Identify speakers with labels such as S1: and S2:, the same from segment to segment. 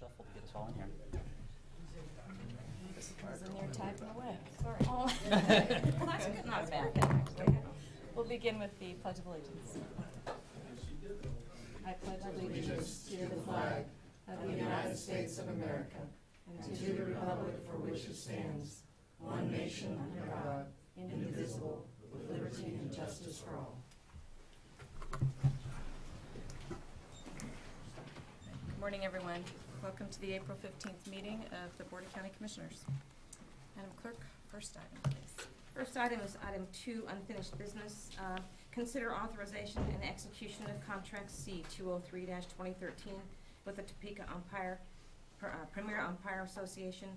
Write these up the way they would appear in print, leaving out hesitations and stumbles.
S1: shuffle to get us all in here.
S2: Is in there typing away. Sorry.
S3: Well, that's not a bad thing, actually.
S2: We'll begin with the Pledge of Allegiance. I pledge allegiance to the flag of the United States of America and to the republic for which it stands, one nation under God, indivisible, with liberty and justice for all. Good morning, everyone. Welcome to the April 15th meeting of the Board of County Commissioners. Madam Clerk, first item, please.
S3: First item is item 2, unfinished business. Consider authorization and execution of contract C-203-2013 with the Topeka Premier Umpire Association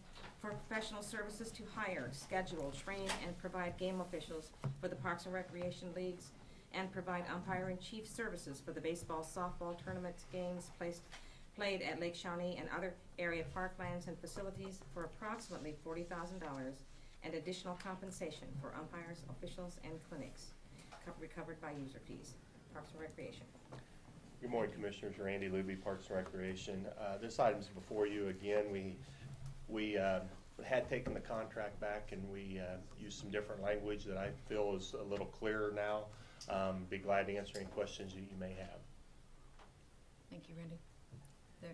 S3: for professional services to hire, schedule, train, and provide game officials for the Parks and Recreation Leagues and provide umpire-in-chief services for the baseball, softball tournament games played at Lake Shawnee and other area parklands and facilities for approximately $40,000 and additional compensation for umpires, officials, and clinics, recovered by user fees. Parks and Recreation.
S4: Good morning, Commissioners. Randy Luby, Parks and Recreation. This item's before you again. We had taken the contract back and we used some different language that I feel is a little clearer now. Be glad to answer any questions that you may have.
S2: Thank you, Randy. There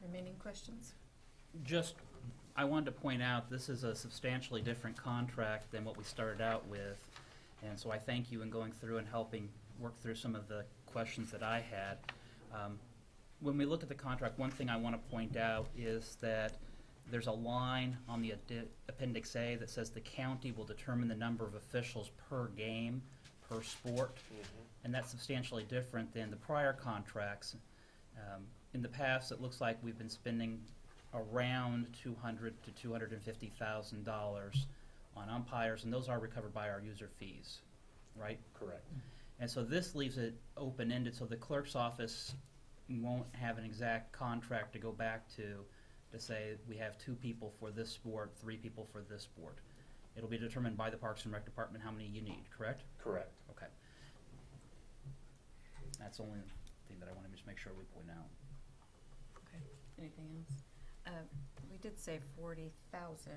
S2: remaining questions?
S1: Just, I wanted to point out this is a substantially different contract than what we started out with, and so I thank you in going through and helping work through some of the questions that I had. When we look at the contract, one thing I want to point out is that there's a line on the Appendix A that says the county will determine the number of officials per game, per sport, and that's substantially different than the prior contracts. In the past, it looks like we've been spending around $200,000 to $250,000 on umpires, and those are recovered by our user fees, right?
S4: Correct.
S1: And so this leaves it open-ended, so the clerk's office won't have an exact contract to go back to say we have 2 people for this sport, 3 people for this sport. It'll be determined by the Parks and Rec Department how many you need, correct?
S4: Correct.
S1: Okay. That's the only thing that I want to just make sure we point out.
S2: Okay. Anything else? We did say 40,000.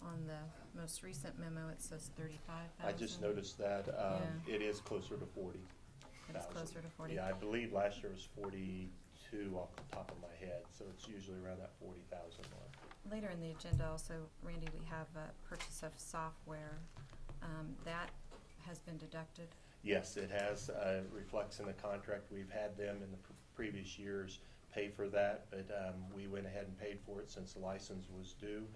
S2: On the most recent memo, it says 35,000.
S4: I just noticed that it is closer to 40,000.
S2: It's closer to 40.
S4: Yeah, I believe last year was 42 off the top of my head, so it's usually around that 40,000 mark.
S2: Later in the agenda, also, Randy, we have a purchase of software. That has been deducted.
S4: Yes, it has. Reflects in the contract. We've had them in the previous years pay for that, but we went ahead and paid for it since the license was due,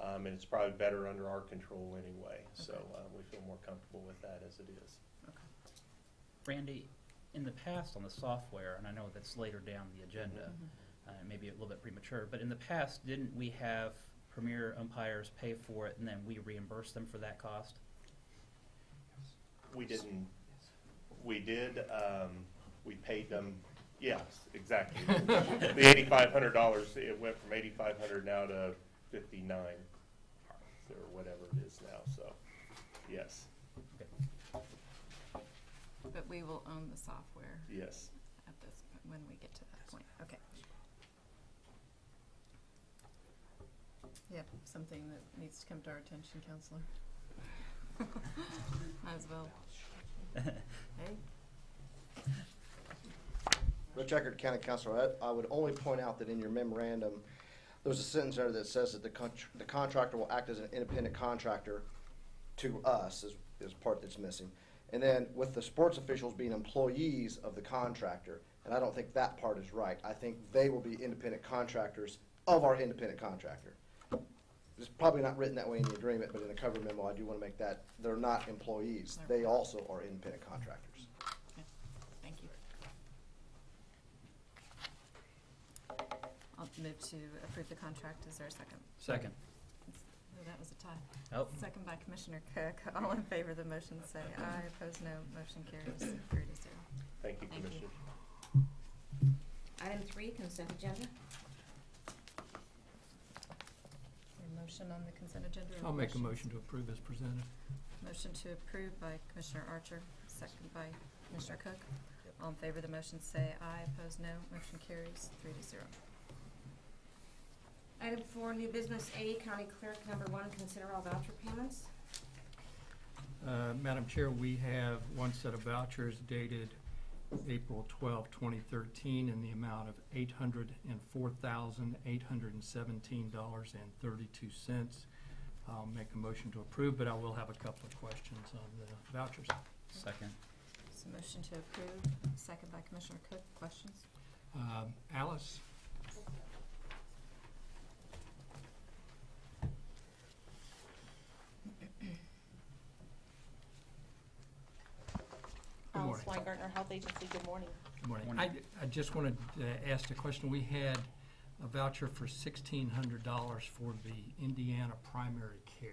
S4: and it's probably better under our control anyway. Okay. So we feel more comfortable with that as it is.
S2: Okay.
S1: Randy, in the past on the software, and I know that's later down the agenda, maybe a little bit premature, but in the past, didn't we have premier umpires pay for it and then we reimburse them for that cost?
S4: We didn't. We did. We paid them. Yes, exactly. The $8,500. It went from $8,500 now to $59,000 or whatever it is now. So, yes.
S1: Okay.
S2: But we will own the software.
S4: Yes.
S2: At this when we get to that point. Okay. Yep, something that needs to come to our attention, Counselor. Might as well. Hey.
S5: Rich Eckert, County Councilor. I would only point out that in your memorandum, there's a sentence there that says that the contractor will act as an independent contractor to us, is part that's missing. And then with the sports officials being employees of the contractor, and I don't think that part is right. I think they will be independent contractors of our independent contractor. It's probably not written that way in the agreement, but in the cover memo, I do want to make that they're not employees. They also are independent contractors.
S2: Okay. Thank you. I'll move to approve the contract. Is there a second?
S1: Second.
S2: Oh, that was a tie.
S1: Oh.
S2: Second by Commissioner Cook. All in favor of the motion say aye. Opposed, no. Motion carries 3-0.
S4: Thank you, Commissioner.
S3: Item 3, consent agenda.
S2: Your motion on the consent agenda?
S6: I'll make a motion to approve as presented.
S2: Motion to approve by Commissioner Archer, second by Commissioner Cook. All in favor of the motion say aye. Opposed, no. Motion carries 3-0.
S3: Item 4, new business A, County Clerk, number 1, consider all voucher payments.
S6: Madam Chair, we have one set of vouchers dated April 12, 2013, in the amount of $804,817.32. I'll make a motion to approve, but I will have a couple of questions on the vouchers.
S1: Second.
S7: So motion to approve, second by Commissioner Cook. Questions?
S6: Alice? Good
S8: Alice
S6: morning.
S8: Weingartner, Health Agency, good morning.
S6: Good morning.
S1: Morning.
S6: I just wanted to ask a question. We had a voucher for $1,600 for the Indiana primary care.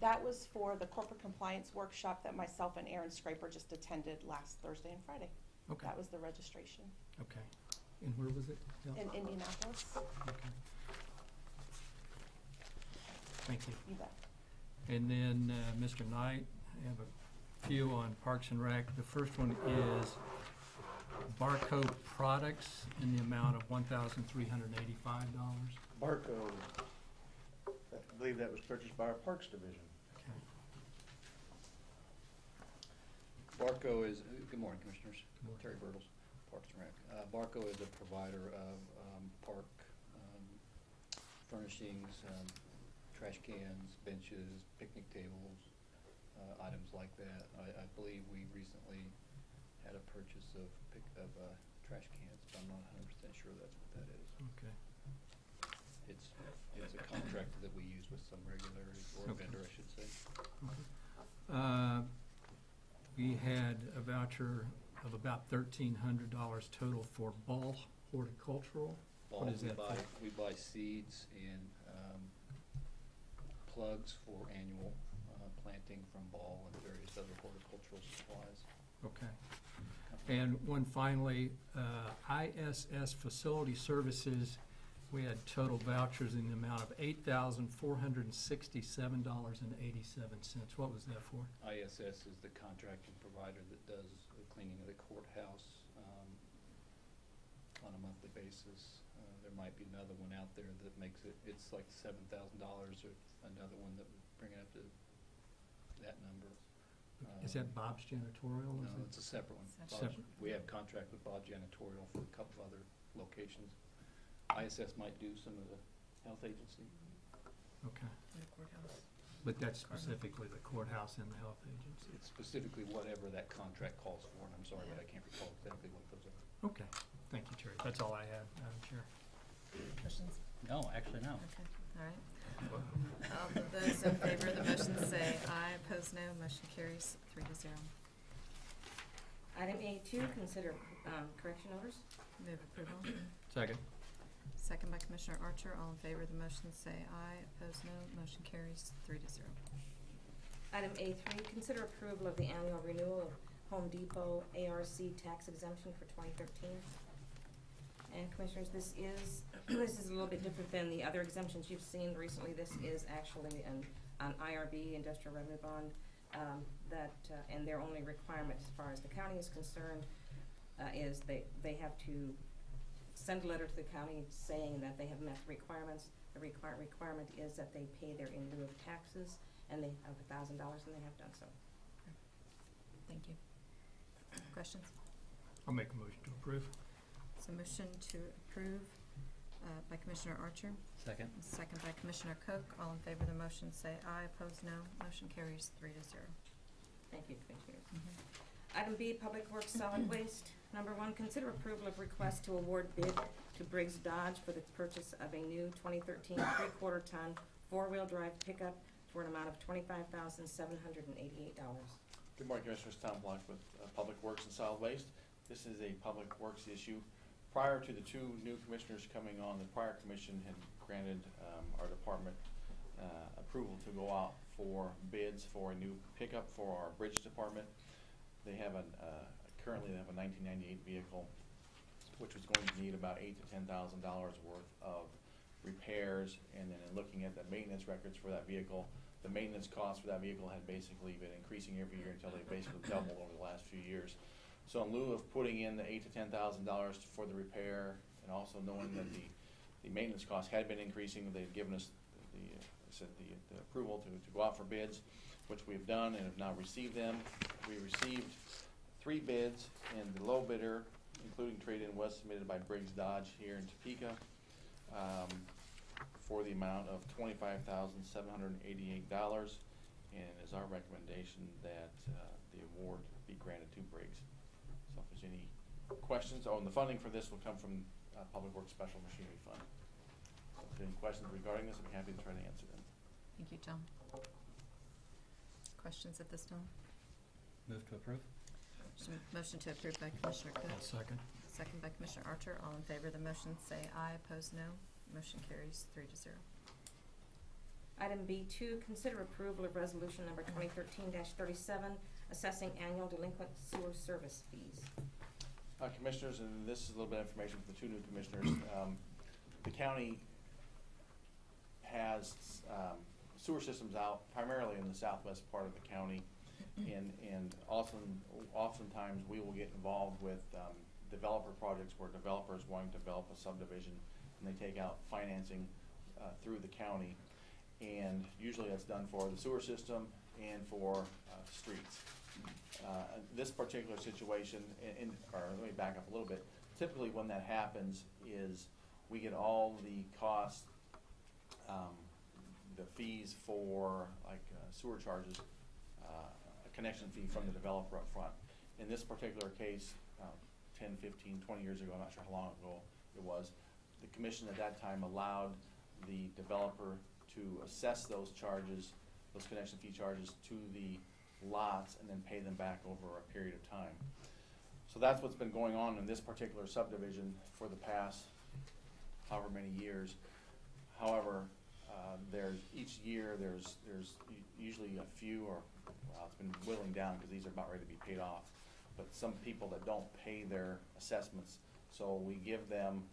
S8: That was for the corporate compliance workshop that myself and Aaron Scraper just attended last Thursday and Friday.
S6: Okay,
S8: That was the registration
S6: okay. And where was it held?
S8: in Indianapolis.
S6: Okay. Thank you.
S8: You bet.
S6: And then, Mr. Knight, I have a few on Parks and Rec. The first one is Barco Products in the amount of $1,385.
S4: Barco, I believe that was purchased by our Parks Division.
S6: Okay.
S9: Barco is, good morning, Commissioners.
S6: Good morning.
S9: Terry Birtles, Parks and Rec. Barco is a provider of park furnishings, trash cans, benches, picnic tables, items like that. I believe we recently had a purchase of trash cans, but I'm not 100% sure that's what that is.
S6: Okay.
S9: It's a contractor that we use with some regularity, or a
S6: Okay.
S9: vendor, I should say.
S6: We had a voucher of about $1,300 total for Ball Horticultural. What is that for?
S9: We buy seeds and plugs for annual planting from Ball and various other horticultural supplies.
S6: Okay. And one finally, ISS Facility Services, we had total vouchers in the amount of $8,467.87. What was that for?
S9: ISS is the contracting provider that does the cleaning of the courthouse on a monthly basis. There might be another one out there that makes it, it's like $7,000, or another one that would bring it up to that number.
S6: Is that Bob's Janitorial?
S9: No,
S6: Is it-
S9: it's a separate one.
S6: Separate.
S9: We have contract with Bob Janitorial for a couple of other locations. ISS might do some of the health agency.
S6: Okay.
S7: In the courthouse.
S6: But that's specifically the courthouse and the health agency.
S9: It's specifically whatever that contract calls for, and I'm sorry, but I can't recall exactly what those are.
S6: Okay. Thank you, Terry. That's all I had, Madam Chair.
S7: Questions?
S1: No, actually, no.
S7: Okay, all right. All of those in favor of the motion say aye, opposed no, motion carries 3-0.
S3: Item A2, consider correction orders.
S7: Move approval.
S6: Second.
S7: Second by Commissioner Archer. All in favor of the motion say aye, opposed no, motion carries 3-0.
S3: Item A3, consider approval of the annual renewal of Home Depot ARC tax exemption for 2013. And Commissioners, this is a little bit different than the other exemptions you've seen recently. This is actually an IRB, Industrial Revenue Bond, and their only requirement as far as the county is concerned is they have to send a letter to the county saying that they have met the requirements. The requirement is that they pay their in lieu of taxes, and they have $1,000, and they have done so.
S7: Thank you. Questions?
S6: I'll make a motion to approve.
S7: So motion to approve by Commissioner Archer,
S1: Second.
S7: second by Commissioner Cook. All in favor of the motion say aye, opposed no, motion carries 3-0.
S3: Thank you, Commissioners. Item B, Public Works Solid Waste. Number 1, consider approval of request to award bid to Briggs Dodge for the purchase of a new 2013 3/4 ton four-wheel drive pickup for an amount of $25,788.
S10: Good morning, Commissioners. Tom Black with Public Works and Solid Waste. This is a Public Works issue. Prior to the two new commissioners coming on, the prior commission had granted our department approval to go out for bids for a new pickup for our bridge department. They have currently they have a 1998 vehicle, which was going to need about $8,000 to $10,000 worth of repairs. And then in looking at the maintenance records for that vehicle, the maintenance costs for that vehicle had basically been increasing every year until they basically doubled over the last few years. So in lieu of putting in the $8,000 to $10,000 for the repair, and also knowing that the the maintenance costs had been increasing. They'd given us the approval to go out for bids, which we've done and have now received them. We received 3 bids, and the low bidder, including trade-in, was submitted by Briggs Dodge here in Topeka for the amount of $25,788, and it is our recommendation that the award be granted to Briggs. So if there's any questions, and the funding for this will come from Public Works Special Machinery Fund. So if there's any questions regarding this, I'd be happy to try to answer them.
S7: Thank you, Tom. Questions at this time?
S1: Move to approve?
S7: Motion to approve by Commissioner Cook.
S6: I'll second.
S7: Second by Commissioner Archer. All in favor of the motion say aye. Opposed, no. Motion carries 3-0.
S3: Item B2, consider approval of resolution number 2013-37, assessing annual delinquent sewer service fees.
S10: Commissioners, and this is a little bit of information for the 2 new commissioners. The county has sewer systems out primarily in the southwest part of the county, and oftentimes we will get involved with developer projects where developers wanting to develop a subdivision, and they take out financing through the county, and usually that's done for the sewer system and for streets. This particular situation, or let me back up a little bit, typically when that happens is we get all the costs, the fees for like sewer charges, a connection fee from the developer up front. In this particular case, 10, 15, 20 years ago, I'm not sure how long ago it was, the commission at that time allowed the developer to assess those charges, those connection fee charges, to the lots and then pay them back over a period of time. So that's what's been going on in this particular subdivision for the past however many years. However, each year there's usually a few, or well, it's been whittling down because these are about ready to be paid off, but some people that don't pay their assessments. So we give them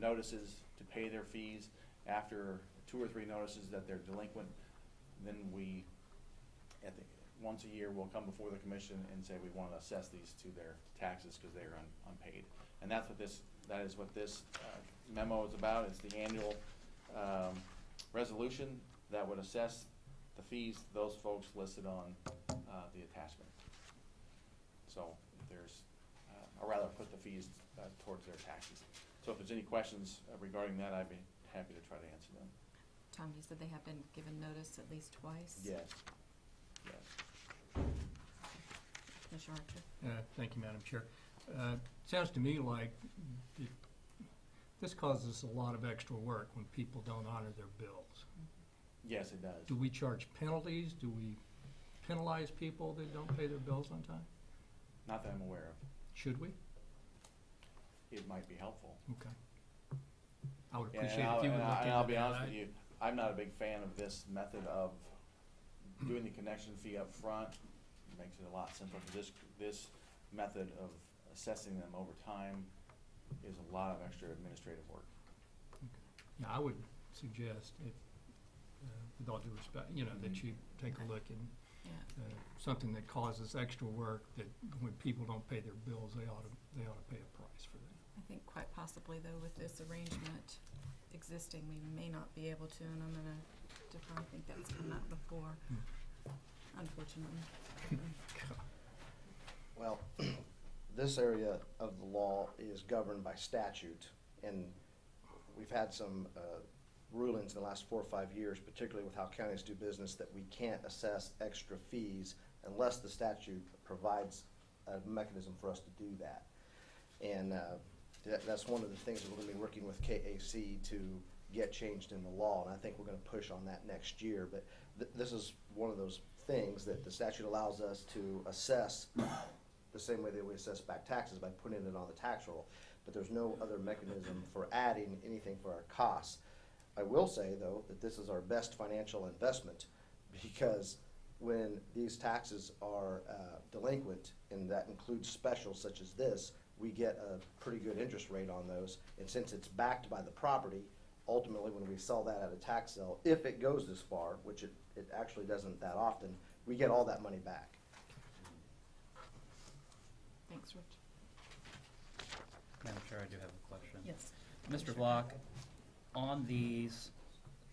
S10: notices to pay their fees. After 2 or 3 notices that they're delinquent, then we, once a year, we'll come before the commission and say we want to assess these to their taxes because they are unpaid. And that is what this memo is about. It's the annual resolution that would assess the fees to those folks listed on the attachment. So there's, or rather put the fees towards their taxes. So if there's any questions regarding that, I'd be happy to try to answer them.
S7: Tom, you said they have been given notice at least twice?
S10: Yes.
S7: Commissioner Archer?
S6: Thank you, Madam Chair. Sounds to me like this causes a lot of extra work when people don't honor their bills.
S10: Yes, it does.
S6: Do we charge penalties? Do we penalize people that don't pay their bills on time?
S10: Not that I'm aware of.
S6: Should we?
S10: It might be helpful.
S6: Okay. I would
S10: Yeah,
S6: appreciate if you would look into that.
S10: and I'll be honest with you, I'm not a big fan of this method of doing the connection fee up front. It makes it a lot simpler. This method of assessing them over time is a lot of extra administrative work.
S6: Okay. Yeah, I would suggest, with all due respect, that you take a look and something that causes extra work, that when people don't pay their bills, they ought to pay a price for that.
S7: I think quite possibly, though, with this arrangement existing, we may not be able to, and I'm going to defer. I think that's come out before, unfortunately.
S5: Well, this area of the law is governed by statute, and we've had some rulings in the last 4 or 5 years, particularly with how counties do business, that we can't assess extra fees unless the statute provides a mechanism for us to do that. And that's one of the things that we're going to be working with KAC to get changed in the law, and I think we're going to push on that next year. But this is one of those things that the statute allows us to assess the same way that we assess back taxes, by putting it on the tax roll. But there's no other mechanism for adding anything for our costs. I will say, though, that this is our best financial investment, because when these taxes are delinquent, and that includes specials such as this, we get a pretty good interest rate on those. And since it's backed by the property, ultimately when we sell that at a tax sale, if it goes this far, which it actually doesn't that often, we get all that money back.
S7: Thanks, Rich.
S1: Madam Chair, I do have a question.
S7: Yes.
S1: Mr. Vlock, on these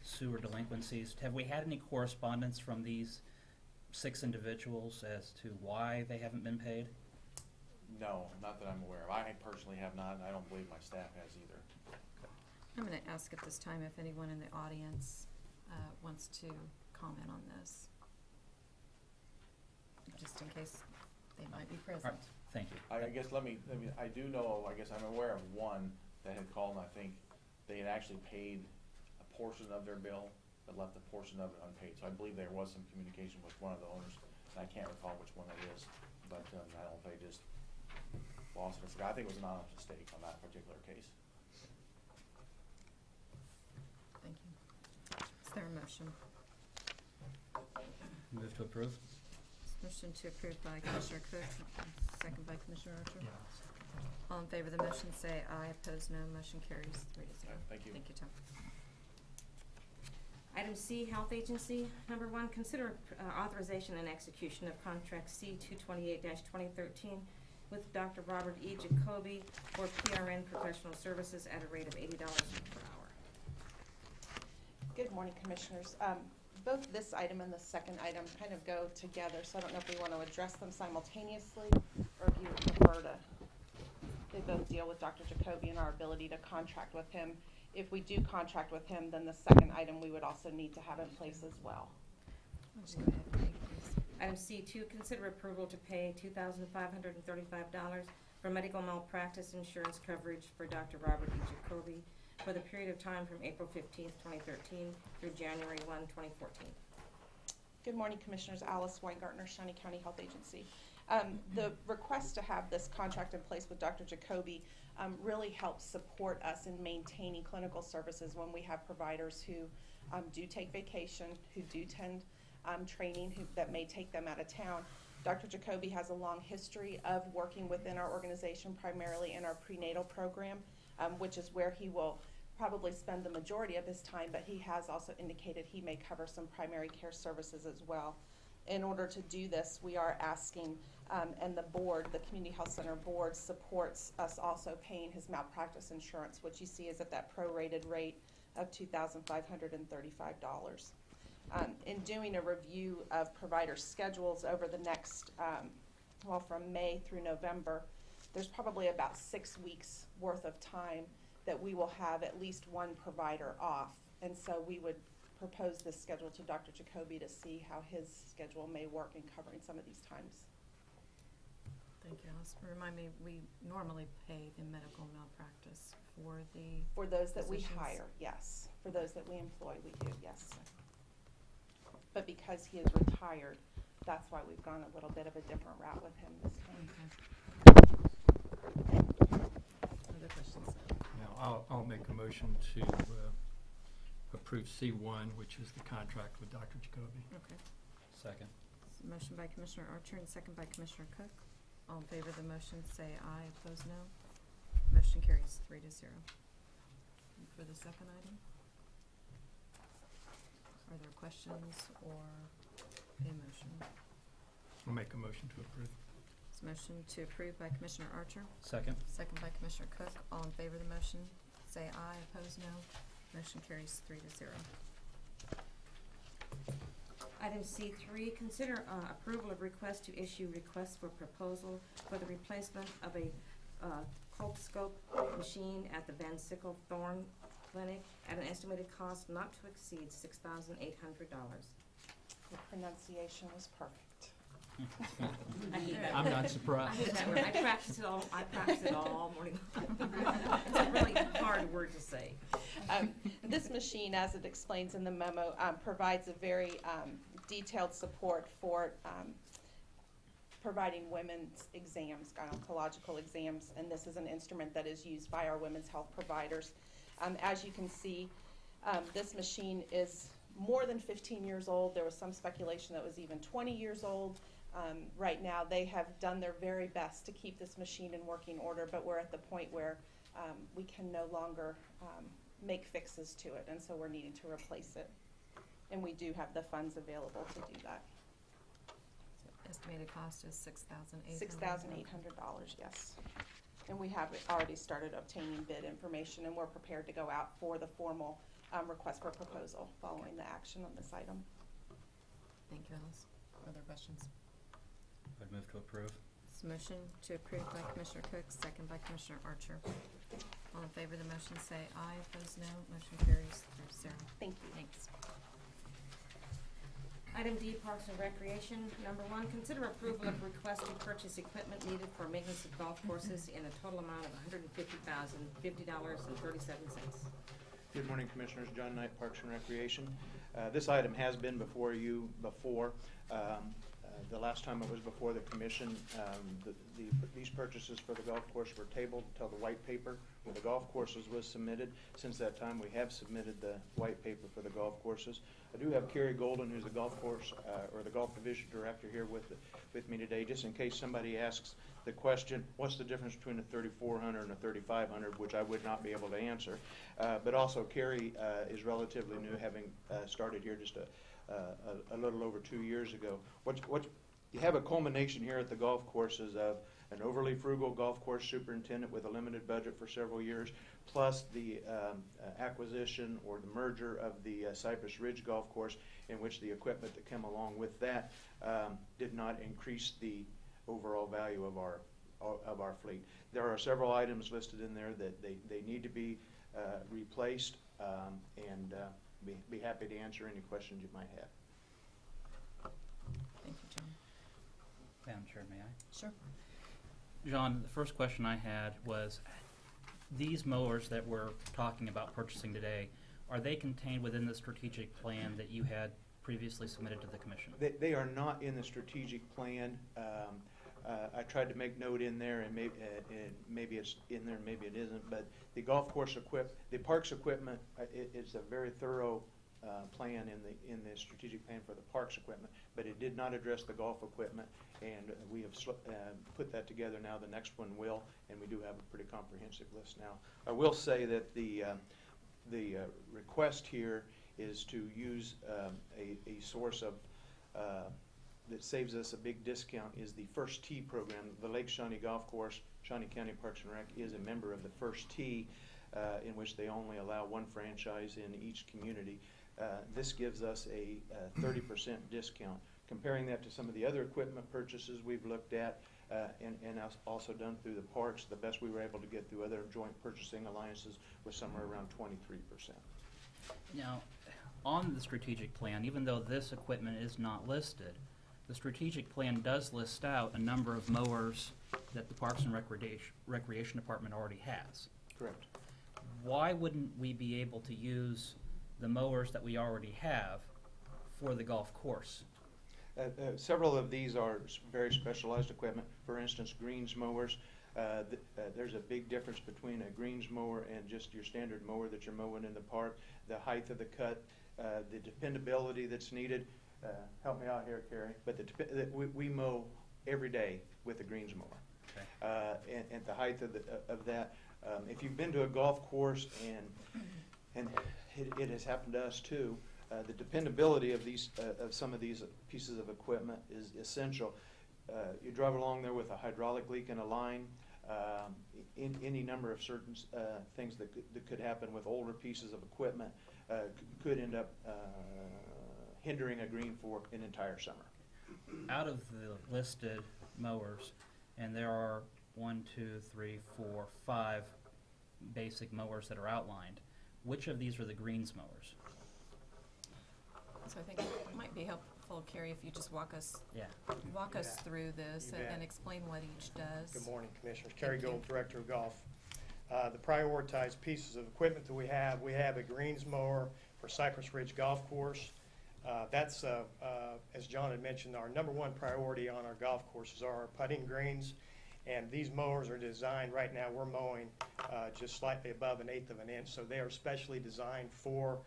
S1: sewer delinquencies, have we had any correspondence from these 6 individuals as to why they haven't been paid?
S10: No, not that I'm aware of. I personally have not, and I don't believe my staff has either.
S7: I'm gonna ask at this time if anyone in the audience, wants to comment on this. Just in case they might be
S1: All right,
S7: present.
S1: thank you.
S10: I guess I do know, I guess I'm aware of one that had called, and I think they had actually paid a portion of their bill, but left a portion of it unpaid. So I believe there was some communication with one of the owners, and I can't recall which one it is, but I don't know if they just lost it. I think it was an honest mistake on that particular case.
S7: Thank you. Is there a motion?
S1: Move to approve?
S7: Motion to approve by Commissioner Cook, second by Commissioner Archer. All in favor of the motion say aye, opposed no. Motion carries 3-0.
S10: Thank you.
S7: Thank you, Tom.
S3: Item C, Health Agency. Number 1, consider authorization and execution of contract C 228-2013 with Dr. Robert E. Jacoby for PRN professional services at a rate of $80 per hour.
S8: Good morning, Commissioners. Both this item and the second item kind of go together, so I don't know if we want to address them simultaneously or if you would prefer to. They both deal with Dr. Jacoby and our ability to contract with him. If we do contract with him, then the second item we would also need to have in place as well.
S7: I'll just go ahead and read these.
S3: Item C2, consider approval to pay $2,535 for medical malpractice insurance coverage for Dr. Robert E. Jacoby for the period of time from April 15th, 2013 through January 1, 2014.
S8: Good morning, Commissioners. Alice Weingartner, Shawnee County Health Agency. The request to have this contract in place with Dr. Jacoby really helps support us in maintaining clinical services when we have providers who do take vacation, who do tend training that may take them out of town. Dr. Jacoby has a long history of working within our organization, primarily in our prenatal program, which is where he will probably spend the majority of his time, but he has also indicated he may cover some primary care services as well. In order to do this, we are asking, and the board, the Community Health Center board, supports us also paying his malpractice insurance, which you see is at that prorated rate of $2,535. In doing a review of provider schedules over the next, from May through November, there's probably about 6 weeks worth of time that we will have at least one provider off. And so we would propose this schedule to Dr. Jacoby to see how his schedule may work in covering some of these times.
S7: Thank you, Alice. Remind me, we normally pay the medical malpractice for
S8: those that we
S7: physicians?
S8: hire, yes. For those that we employ, we do, yes. But because he is retired, that's why we've gone a little bit of a different route with him this time.
S7: Okay. Other questions?
S6: Now, I'll make a motion to approve C1, which is the contract with Dr. Jacoby.
S7: Okay.
S1: Second.
S7: Motion by Commissioner Archer and second by Commissioner Cook. All in favor of the motion say aye, opposed no. Motion carries 3-0. And for the second item, are there questions or a motion?
S6: I'll make a motion to approve.
S7: It's a motion to approve by Commissioner Archer,
S1: Second.
S7: second by Commissioner Cook. All in favor of the motion say aye, opposed no. Motion carries 3-0.
S3: Item C3, consider approval of request to issue requests for proposal for the replacement of a colposcope machine at the Van Sickle Thorn Clinic at an estimated cost not to exceed $6,800.
S8: The pronunciation was perfect.
S3: I hate that
S6: I'm
S3: word.
S6: not
S3: I
S6: surprised.
S3: hate that word. I practice it all morning. It's a really hard word to say.
S8: This machine, as it explains in the memo, provides a very detailed support for providing women's exams, gynecological exams, and this is an instrument that is used by our women's health providers. As you can see, this machine is more than 15 years old. There was some speculation that it was even 20 years old. Right now, they have done their very best to keep this machine in working order, but we're at the point where we can no longer make fixes to it, and so we're needing to replace it. And we do have the funds available to do that.
S7: Estimated cost is $6,800.
S8: $6,800, yes. And we have already started obtaining bid information, and we're prepared to go out for the formal request for proposal following the action on this item.
S7: Thank you, Alice. Other questions?
S1: I'd move to approve.
S7: This motion to approve by Commissioner Cook, second by Commissioner Archer. All in favor of the motion say aye, opposed no. Motion carries 3-0.
S8: Thank you.
S7: Thanks.
S3: Item D, Parks and Recreation. Number 1, consider approval of request to purchase equipment needed for maintenance of golf courses in a total amount of $150,050.37.
S11: Good morning, Commissioners. John Knight, Parks and Recreation. This item has been before you before. The last time it was before the commission, these purchases for the golf course were tabled until the white paper for the golf courses was submitted. Since that time, we have submitted the white paper for the golf courses. I do have Carrie Golden, who's the golf course or the golf division director, here with me today, just in case somebody asks the question, what's the difference between a 3,400 and a 3,500, which I would not be able to answer. But also, Carrie is relatively new, having started here just a little over 2 years ago. You have a culmination here at the golf courses of an overly frugal golf course superintendent with a limited budget for several years, plus the acquisition or the merger of the Cypress Ridge Golf Course, in which the equipment that came along with that did not increase the overall value of our fleet. There are several items listed in there that they need to be replaced, and be happy to answer any questions you might have.
S7: Thank you, John.
S1: Madam Chair, may I?
S7: Sure.
S1: John, the first question I had was, these mowers that we're talking about purchasing today, are they contained within the strategic plan that you had previously submitted to the commission?
S11: They are not in the strategic plan. I tried to make note in there, and maybe it's in there, and maybe it isn't. But the golf course the parks equipment, it's a very thorough plan in the strategic plan for the parks equipment. But it did not address the golf equipment, and we have put that together now. The next one will, and we do have a pretty comprehensive list now. I will say that the request here is to use a source of that saves us a big discount is the First Tee program. The Lake Shawnee Golf Course, Shawnee County Parks and Rec, is a member of the First Tee, in which they only allow one franchise in each community. This gives us a 30% discount. Comparing that to some of the other equipment purchases we've looked at and also done through the parks, the best we were able to get through other joint purchasing alliances was somewhere around 23%.
S1: Now, on the strategic plan, even though this equipment is not listed, the strategic plan does list out a number of mowers that the Parks and Recreation Department already has.
S11: Correct.
S1: Why wouldn't we be able to use the mowers that we already have for the golf course?
S11: Several of these are very specialized equipment. For instance, greens mowers. There's a big difference between a greens mower and just your standard mower that you're mowing in the park. The height of the cut, the dependability that's needed. Help me out here, Carrie. But we mow every day with a greens mower. Okay. And the height of that. If you've been to a golf course, and it has happened to us too, the dependability of some of these pieces of equipment is essential. You drive along there with a hydraulic leak in a line, any number of certain things that could happen with older pieces of equipment could end up hindering a green for an entire summer.
S1: Out of the listed mowers, and there are 1, 2, 3, 4, 5 basic mowers that are outlined, which of these are the greens mowers?
S7: So I think it might be helpful, Carrie, if you just walk us through this and explain what each does.
S12: Good morning, Commissioners. Kerry Gold, Director of Golf. The prioritized pieces of equipment that we have a greens mower for Cypress Ridge Golf Course. That's, as John had mentioned, our #1 priority on our golf courses are our putting greens. And these mowers are designed, right now we're mowing just slightly above 1/8 of an inch, so they are specially designed for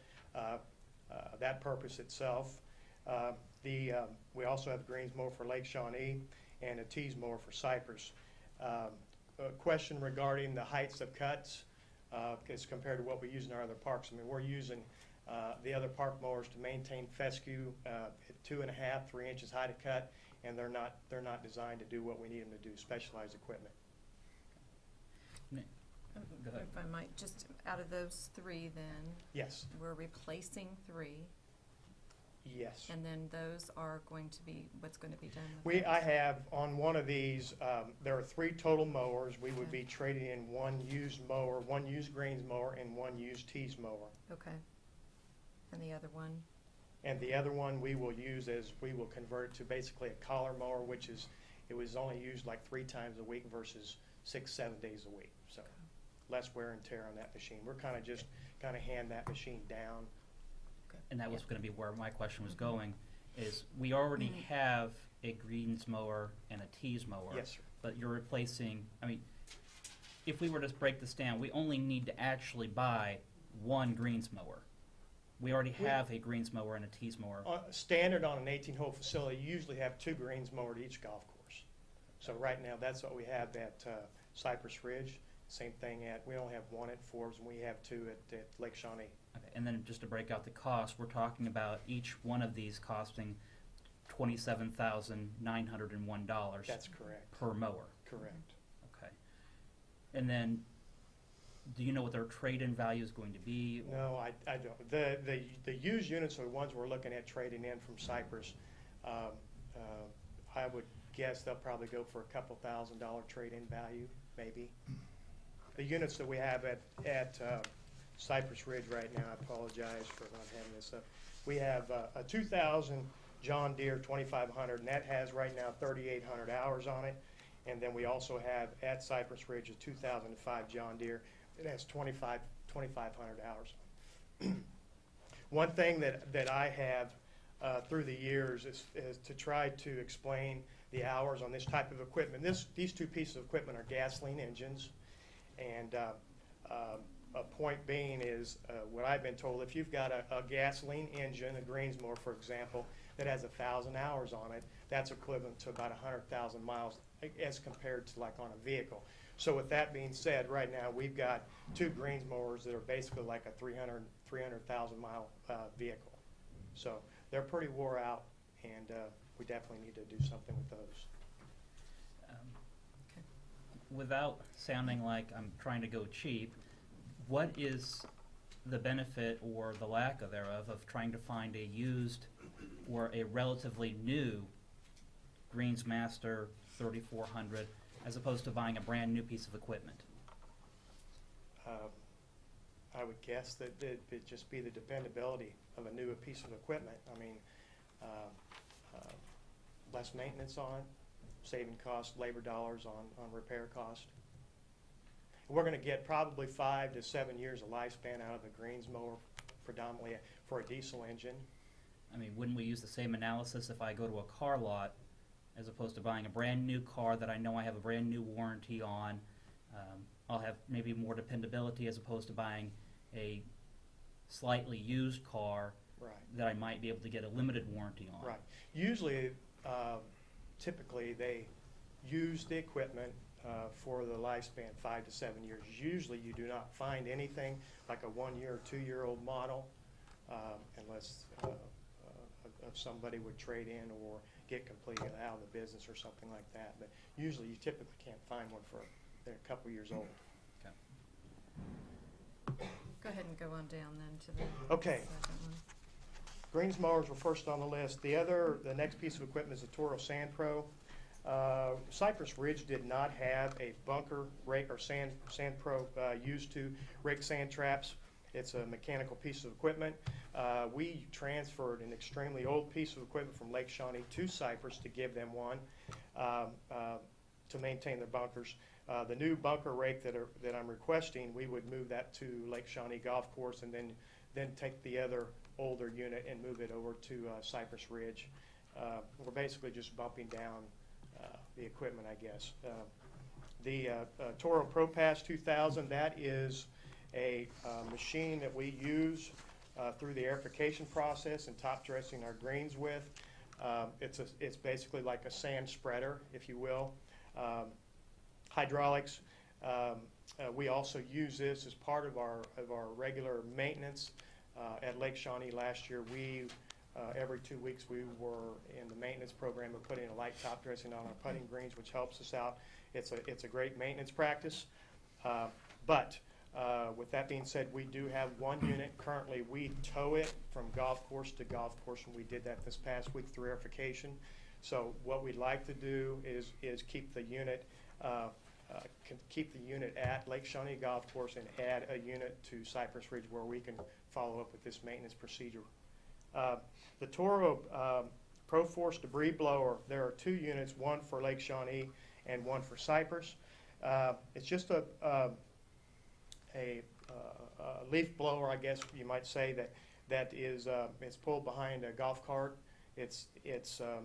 S12: that purpose itself. We also have a greens mower for Lake Shawnee and a tees mower for Cypress. A question regarding the heights of cuts as compared to what we use in our other parks. I mean, we're using the other park mowers to maintain fescue at 2.5, 3 inches height of cut, and they're not designed to do what we need them to do, specialized equipment.
S1: Go ahead.
S7: If I might, just out of those three then,
S12: Yes,
S7: we're replacing three,
S12: yes.
S7: and then those are going to be, what's going to be done with those?
S12: I have, on one of these, there are 3 total mowers. We would
S7: Okay.
S12: be trading in 1 used mower, 1 used greens mower, and 1 used tees mower.
S7: Okay. And the other one?
S12: And the other one we will use as, we will convert it to basically a collar mower, which is, it was only used like 3 times a week versus 6, 7 days a week. So less wear and tear on that machine. We're kind of hand that machine down.
S1: And that was gonna be where my question was going, is we already have a greens mower and a tees mower.
S12: Yes, sir.
S1: But you're replacing, I mean, if we were to break this down, we only need to actually buy 1 greens mower. We already have a greens mower and a tees mower.
S12: Standard on an 18-hole facility, you usually have 2 greens mowered each golf course. So right now, that's what we have at Cypress Ridge. Same thing we only have 1 at Forbes, and we have 2 at Lake Shawnee.
S1: Okay, and then just to break out the cost, we're talking about each one of these costing $27,901
S12: That's correct.
S1: per mower.
S12: Correct.
S1: Okay. And then, do you know what their trade-in value is going to be?
S12: No, I don't. The used units are the ones we're looking at trading in from Cypress. I would guess they'll probably go for a couple $1,000 trade-in value, maybe. The units that we have at Cypress Ridge right now, I apologize for not having this up. We have a 2000 John Deere 2500, and that has right now 3,800 hours on it. And then we also have at Cypress Ridge a 2005 John Deere. It has 2,500 hours. One thing that I have through the years is to try to explain the hours on this type of equipment. These 2 pieces of equipment are gasoline engines, and a point being is what I've been told, if you've got a gasoline engine, a greens mower for example, that has 1,000 hours on it, that's equivalent to about 100,000 miles as compared to like on a vehicle. So with that being said, right now we've got 2 greens mowers that are basically like a 300,000 mile vehicle. So they're pretty wore out, and we definitely need to do something with those.
S1: Without sounding like I'm trying to go cheap, what is the benefit or the lack of thereof of trying to find a used or a relatively new Greensmaster 3400 as opposed to buying a brand new piece of equipment?
S12: I would guess that it'd just be the dependability of a new piece of equipment. I mean, less maintenance on it, saving cost, labor dollars on repair cost. We're going to get probably 5 to 7 years of lifespan out of the greens mower, predominantly for a diesel engine.
S1: I mean, wouldn't we use the same analysis if I go to a car lot as opposed to buying a brand new car that I know I have a brand new warranty on? I'll have maybe more dependability as opposed to buying a slightly used car
S12: Right.
S1: that I might be able to get a limited warranty on.
S12: Right. Usually, typically, they use the equipment for the lifespan 5 to 7 years. Usually, you do not find anything like a 1-year or 2-year-old model unless somebody would trade in or get completely out of the business or something like that. But usually, you typically can't find one for they're a couple years old.
S1: Okay.
S7: Go ahead and go on down then to the
S12: Okay.
S7: second one.
S12: Greens mowers were first on the list. The next piece of equipment is the Toro Sand Pro. Cypress Ridge did not have a bunker rake or Sand Pro used to rake sand traps. It's a mechanical piece of equipment. We transferred an extremely old piece of equipment from Lake Shawnee to Cypress to give them one to maintain their bunkers. The new bunker rake that I'm requesting, we would move that to Lake Shawnee Golf Course and then take the other older unit and move it over to Cypress Ridge. We're basically just bumping down the equipment, I guess. The Toro Pro Pass 2000, that is a machine that we use through the aerification process and top dressing our greens with. It's basically like a sand spreader, if you will. Hydraulics. We also use this as part of our regular maintenance at Lake Shawnee. Last year, every 2 weeks we were in the maintenance program of putting a light top dressing on our putting greens, which helps us out. It's a great maintenance practice. But with that being said, we do have one unit. Currently, we tow it from golf course to golf course, and we did that this past week through airification. So what we'd like to do is keep the unit at Lake Shawnee Golf Course and add a unit to Cypress Ridge where we can follow up with this maintenance procedure. The Toro Pro Force debris blower, there are 2 units, one for Lake Shawnee and one for Cypress. It's just a leaf blower, I guess you might say, that is it's pulled behind a golf cart. It's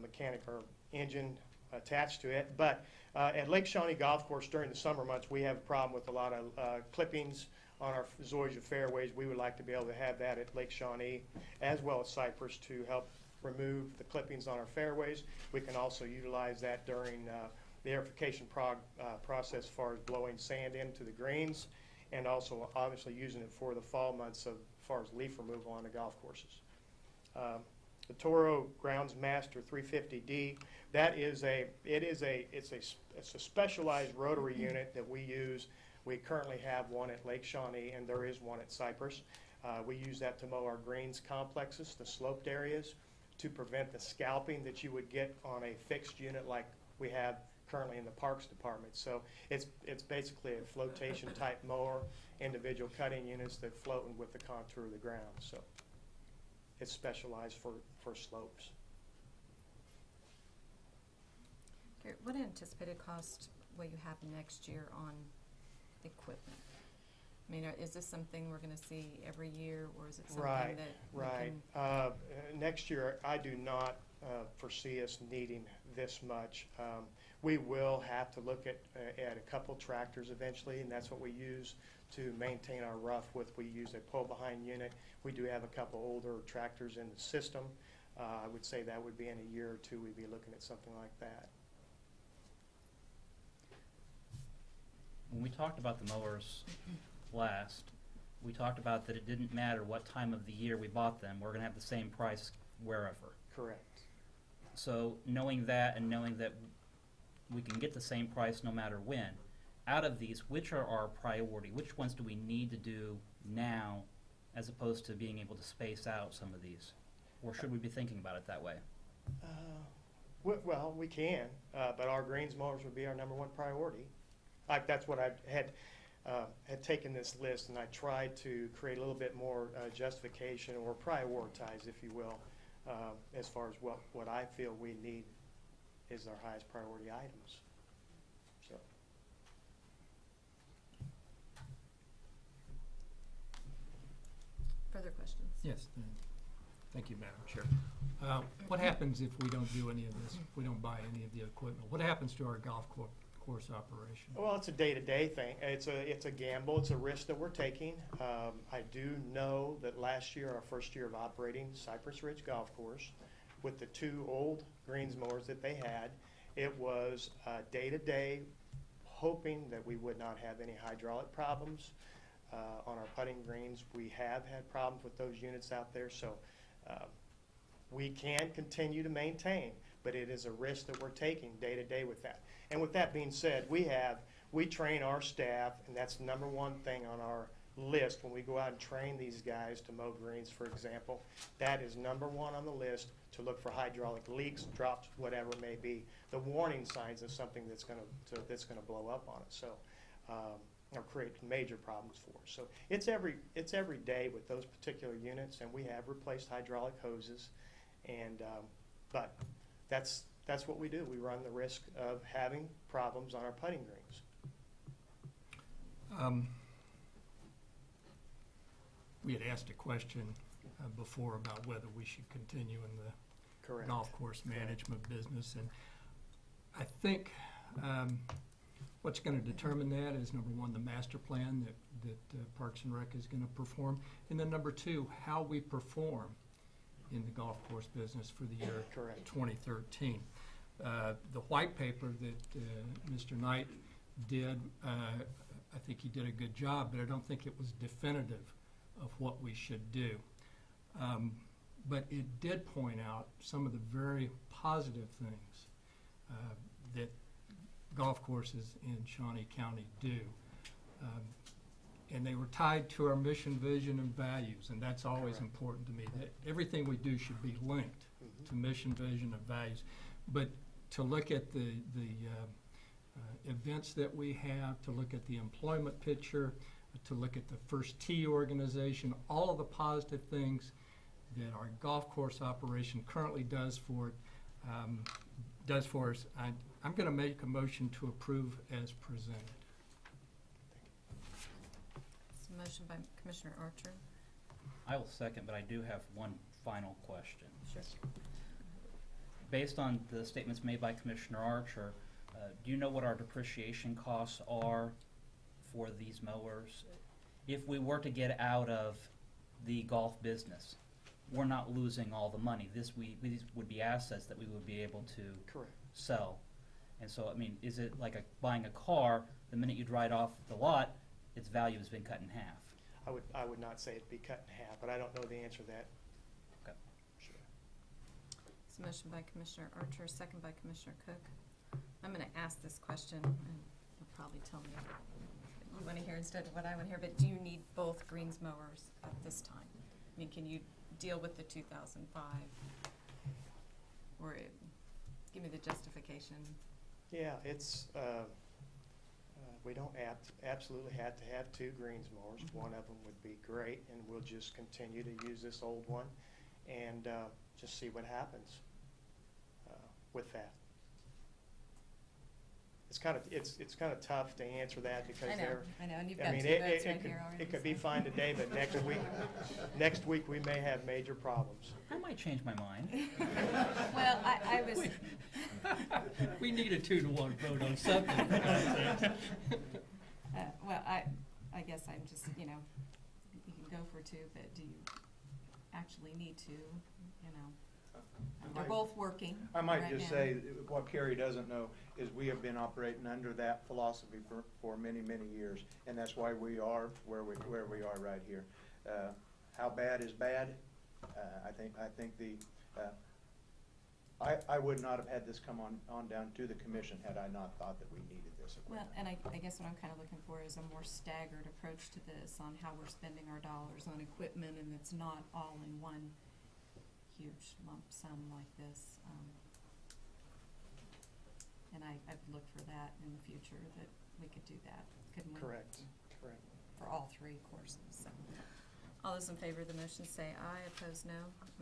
S12: mechanic or engine attached to it. But at Lake Shawnee Golf Course during the summer months, we have a problem with a lot of clippings on our zoysia fairways. We would like to be able to have that at Lake Shawnee as well as Cypress to help remove the clippings on our fairways. We can also utilize that during the airification process as far as blowing sand into the greens, and also obviously using it for the fall months as far as leaf removal on the golf courses. The Toro Grounds Master 350D, that is it's a specialized rotary unit that we use. We currently have one at Lake Shawnee, and there is one at Cypress. We use that to mow our greens complexes, the sloped areas, to prevent the scalping that you would get on a fixed unit like we have currently in the Parks Department. So it's basically a flotation type mower, individual cutting units that float with the contour of the ground. So it's specialized for slopes.
S7: Gary, what anticipated cost will you have next year on equipment? I mean, is this something we're going to see every year, or is it something
S12: Right,
S7: that
S12: right. Next year, I do not foresee us needing this much. We will have to look at a couple tractors eventually, and that's what we use to maintain our rough with. We use a pull-behind unit. We do have a couple older tractors in the system. I would say that would be in a year or two, we'd be looking at something like that.
S1: When we talked about the mowers last, we talked about that it didn't matter what time of the year we bought them, we're going to have the same price wherever.
S12: Correct.
S1: So knowing that and knowing that we can get the same price no matter when, out of these, which are our priority? Which ones do we need to do now as opposed to being able to space out some of these? Or should we be thinking about it that way?
S12: Well, we can, but our greens mowers would be our #1 priority. That's what I had taken this list, and I tried to create a little bit more justification or prioritize, if you will, as far as what I feel we need is our highest priority items. So.
S7: Further questions?
S6: Yes, thank you, Madam Chair. What happens if we don't do any of this, if we don't buy any of the equipment? What happens to our golf course operation?
S12: Well, it's a day-to-day thing. It's a gamble. It's a risk that we're taking. I do know that last year, our first year of operating Cypress Ridge Golf Course, with the 2 old greens mowers that they had, it was day-to-day, hoping that we would not have any hydraulic problems on our putting greens. We have had problems with those units out there, so we can continue to maintain, but it is a risk that we're taking day-to-day with that. And with that being said, we train our staff, and that's the #1 thing on our list when we go out and train these guys to mow greens, for example. That is #1 on the list, to look for hydraulic leaks, drops, whatever it may be, the warning signs of something that's going to blow up on us. So, or create major problems for us. So it's every day with those particular units, and we have replaced hydraulic hoses, and but that's what we do. We run the risk of having problems on our putting greens.
S6: We had asked a question before about whether we should continue in the
S12: Correct.
S6: golf course management business, and I think what's going to determine that is #1, the master plan that Parks and Rec is going to perform, and then #2, how we perform in the golf course business for the year
S12: Correct.
S6: 2013. The white paper that Mr. Knight did, I think he did a good job, but I don't think it was definitive of what we should do. But it did point out some of the very positive things that golf courses in Shawnee County do. and they were tied to our mission, vision, and values, and that's always
S12: Correct.
S6: important to me, that everything we do should be linked to mission, vision, and values. But to look at the events that we have, to look at the employment picture, to look at the First Tee organization, all of the positive things that our golf course operation currently does for us, I'm going to make a motion to approve as presented.
S7: It's a motion by Commissioner Archer.
S1: I will second, but I do have one final question.
S7: Sure.
S1: Based on the statements made by Commissioner Archer, do you know what our depreciation costs are for these mowers? If we were to get out of the golf business, we're not losing all the money. These would be assets that we would be able to
S12: Correct.
S1: sell. And so, I mean, is it like buying a car, the minute you drive off the lot, its value has been cut in half?
S12: I would not say it'd be cut in half, but I don't know the answer to that.
S1: Okay.
S12: Sure.
S7: It's a motion by Commissioner Archer, second by Commissioner Cook. I'm going to ask this question, and you'll probably tell me what you want to hear instead of what I want to hear, but do you need both greens mowers at this time? I mean, can you deal with the 2005? Or give me the justification.
S12: Yeah, it's, we don't absolutely have to have two greens mowers. One of them would be great, and we'll just continue to use this old one and just see what happens with that. It's kind of tough to answer that because
S7: I
S12: they're.
S7: know, and you've
S12: I
S7: got
S12: mean,
S7: two votes right here already.
S12: it could be
S7: so.
S12: fine today, but next week we may have major problems.
S1: I might change my mind.
S7: Well, I was,
S6: We need a 2-to-1 vote on something.
S7: well, I guess I'm just, you can go for two, but do you actually need to, They're both working
S11: I might
S7: right
S11: just
S7: now.
S11: say, what Carrie doesn't know is we have been operating under that philosophy for many, many years, and that's why we are where we are right here. How bad is bad? I think I would not have had this come on down to the commission had I not thought that we needed this
S7: Well,
S11: equipment.
S7: and I guess what I'm kind of looking for is a more staggered approach to this on how we're spending our dollars on equipment, and it's not all in one huge lump sum like this. And I'd look for that in the future, that we could do that, couldn't we?
S12: Correct.
S7: For all three courses, so. All those in favor of the motion say aye, opposed no.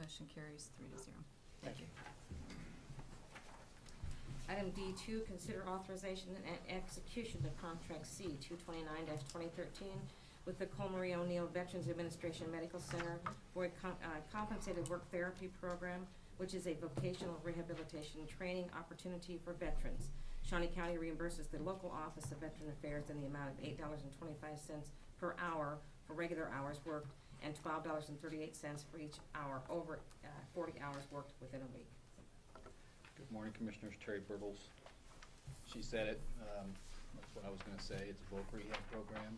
S7: Motion carries 3-0. Thank you.
S3: Item D2, consider authorization and execution of contract C 229-2013 with the Colmarie O'Neill Veterans Administration Medical Center for a compensated work therapy program, which is a vocational rehabilitation training opportunity for veterans. Shawnee County reimburses the local Office of Veteran Affairs in the amount of $8.25 per hour for regular hours worked and $12.38 for each hour over 40 hours worked within a week.
S9: Good morning, Commissioners. Terry Burtles. She said it. That's what I was going to say. It's a voc rehab program.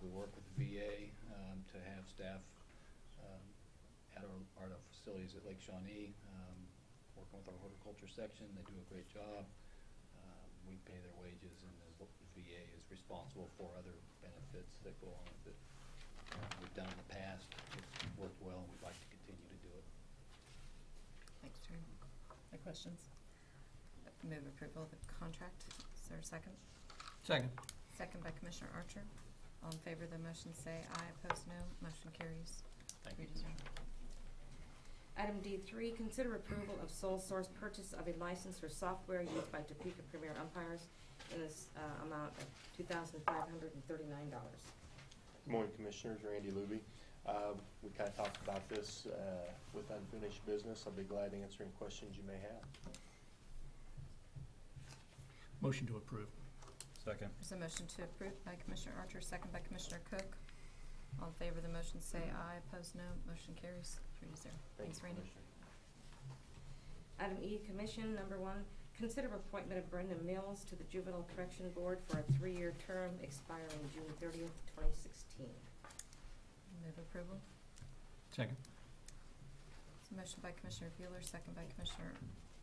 S9: We work with the VA to have staff at our facilities at Lake Shawnee, working with our horticulture section. They do a great job. We pay their wages, and the VA is responsible for other benefits that go on with it. We've done it in the past. It's worked well, and we'd like to continue to do it.
S7: Thanks, Terry. Any questions? Move approval of the contract. Is there a second?
S6: Second.
S7: Second by Commissioner Archer. All in favor of the motion say aye, opposed no. Motion carries.
S1: Thank you.
S7: 3-0.
S3: Item D3, consider approval of sole source purchase of a license for software used by Topeka Premier Umpires in this amount of $2,539.
S4: Good morning, Commissioners. Randy Luby. We kind of talked about this with unfinished business. I'll be glad to answer any questions you may have.
S6: Motion to approve.
S1: Second.
S7: There's a motion to approve by Commissioner Archer, second by Commissioner Cook. All in favor of the motion say aye, opposed no. Motion carries 3-0. Thanks, Randy.
S3: Item E, Commission, number 1, consider appointment of Brenda Mills to the Juvenile Correction Board for a 3-year term expiring June 30th, 2016.
S7: Move approval.
S6: Second.
S7: There's a motion by Commissioner Bueller, second by Commissioner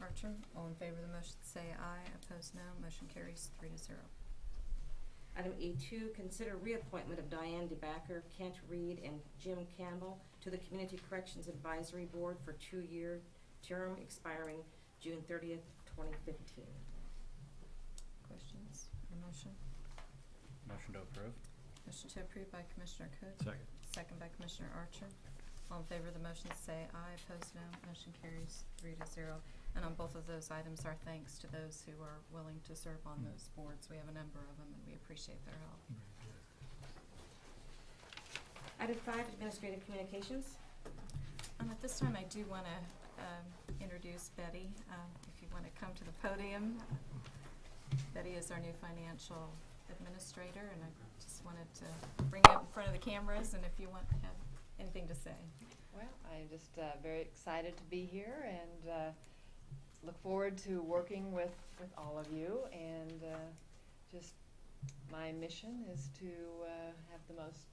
S7: Archer. All in favor of the motion say aye, opposed no. Motion carries 3-0.
S3: Item E2, consider reappointment of Diane DeBacker, Kent Reed, and Jim Campbell to the Community Corrections Advisory Board for 2-year term expiring June 30th, 2015.
S7: Questions or motion?
S1: Motion to approve.
S7: Motion to approve by Commissioner Cook.
S6: Second.
S7: Second by Commissioner Archer. All in favor of the motion say aye. Opposed, no. Motion carries 3-0. And on both of those items, our thanks to those who are willing to serve on those boards. We have a number of them, and we appreciate their help.
S3: Item 5, administrative communications.
S7: At this time, I do want to introduce Betty. If you want to come to the podium. Betty is our new financial administrator, and I just wanted to bring you up in front of the cameras, and if you want to have anything to say.
S13: Well, I'm just very excited to be here and look forward to working with all of you. And just my mission is to have the most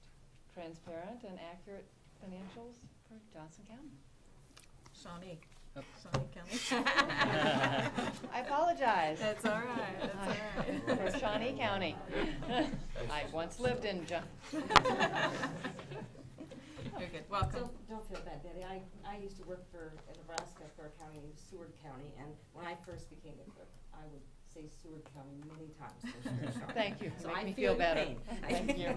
S13: transparent and accurate financials for Johnson County.
S7: Shawnee. Shawnee County.
S13: I apologize.
S7: That's all right. That's all right.
S13: For Shawnee County. I once lived in
S7: You're good. Welcome.
S3: Don't feel bad, Betty. I used to work in Nebraska for a county named Seward County, and when I first became the clerk, I would say Seward County many times.
S13: Thank you.
S3: So
S13: Make
S3: I
S13: me
S3: feel
S13: feel better.
S3: pain.
S13: Thank you.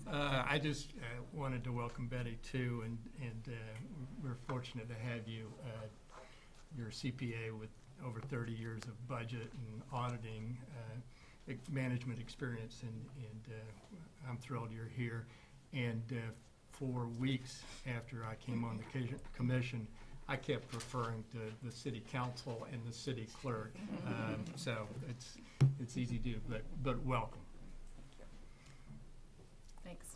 S6: I just wanted to welcome Betty too, and we're fortunate to have you. You're a CPA with over 30 years of budget and auditing management experience, and I'm thrilled you're here. And for weeks after I came on the commission, I kept referring to the city council and the city clerk. So it's easy to do, but welcome.
S7: Thanks.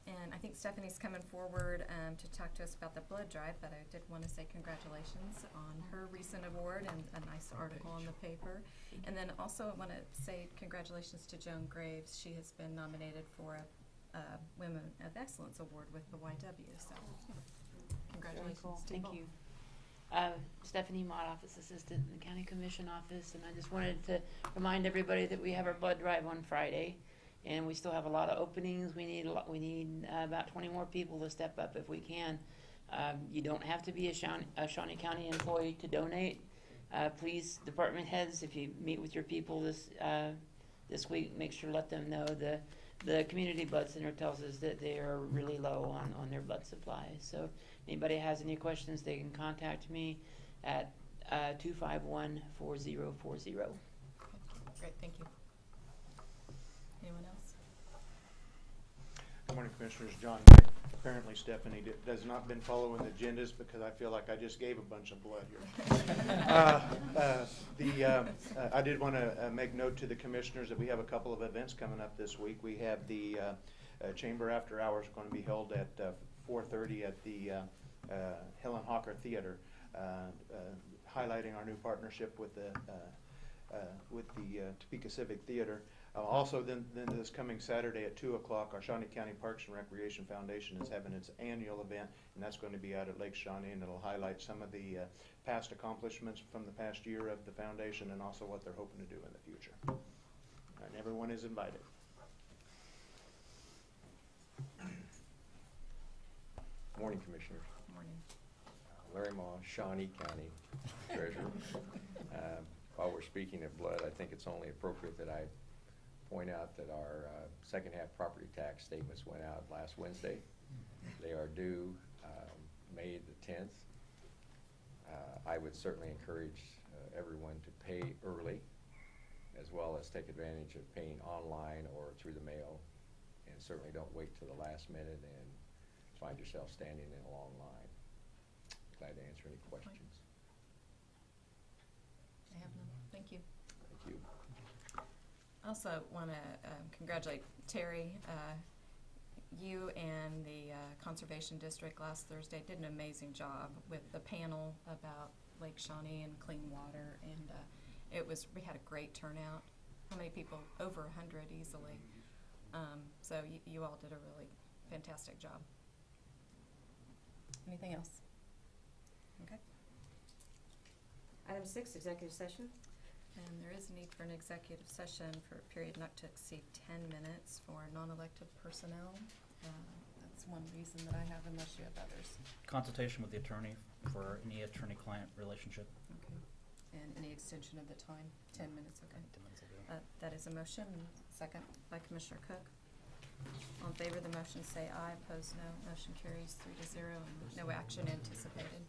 S7: And I think Stephanie's coming forward to talk to us about the blood drive, but I did want to say congratulations on her recent award and a nice article in the paper. And then also I want to say congratulations to Joan Graves. She has been nominated for a Women of Excellence Award with the YW. So congratulations
S14: Very cool.
S7: to
S14: Thank
S7: both.
S14: you. Stephanie Mott, Office Assistant in the County Commission Office, and I just wanted to remind everybody that we have our blood drive on Friday, and we still have a lot of openings. We need about 20 more people to step up if we can. You don't have to be a Shawnee County employee to donate. Please, department heads, if you meet with your people this week, make sure to let them know the community blood center tells us that they are really low on their blood supply. So if anybody has any questions, they can contact me at 251-4040.
S7: Great, thank you. Anyone else?
S11: Good morning, Commissioners. John Knight. Apparently Stephanie has not been following the agendas because I feel like I just gave a bunch of blood here. I did want to make note to the commissioners that we have a couple of events coming up this week. We have the Chamber After Hours going to be held at 4:30 at the Helen Hawker Theater, highlighting our new partnership with the Topeka Civic Theater. Also, then this coming Saturday at 2 o'clock, our Shawnee County Parks and Recreation Foundation is having its annual event, and that's going to be out at Lake Shawnee, and it'll highlight some of the past accomplishments from the past year of the foundation and also what they're hoping to do in the future. And everyone is invited.
S15: Morning, Commissioners.
S7: Morning.
S15: Larry Moss, Shawnee County Treasurer. While we're speaking of blood, I think it's only appropriate that I point out that our second half property tax statements went out last Wednesday. They are due May the 10th. I would certainly encourage everyone to pay early, as well as take advantage of paying online or through the mail, and certainly don't wait till the last minute and find yourself standing in a long line. Glad to answer any questions.
S7: I have none. Thank you.
S15: Thank you.
S7: I also want to congratulate Terry. You and the Conservation District last Thursday did an amazing job with the panel about Lake Shawnee and clean water, and we had a great turnout. How many people? Over 100 easily. So you all did a really fantastic job. Anything else? Okay.
S3: Item 6, executive session.
S7: And there is a need for an executive session for a period not to exceed 10 minutes for non-elected personnel. That's one reason that I have, unless you have others.
S1: Consultation with the attorney for any attorney-client relationship.
S7: Okay. And any extension of the time, 10 minutes, okay.
S1: 10 minutes will do.
S7: That is a motion, second by Commissioner Cook. All in favor of the motion, say aye. Opposed, no. Motion carries 3-0, and no action anticipated.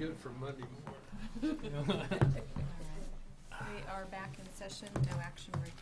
S6: good for Monday morning.
S7: All right. We are back in session, no action required.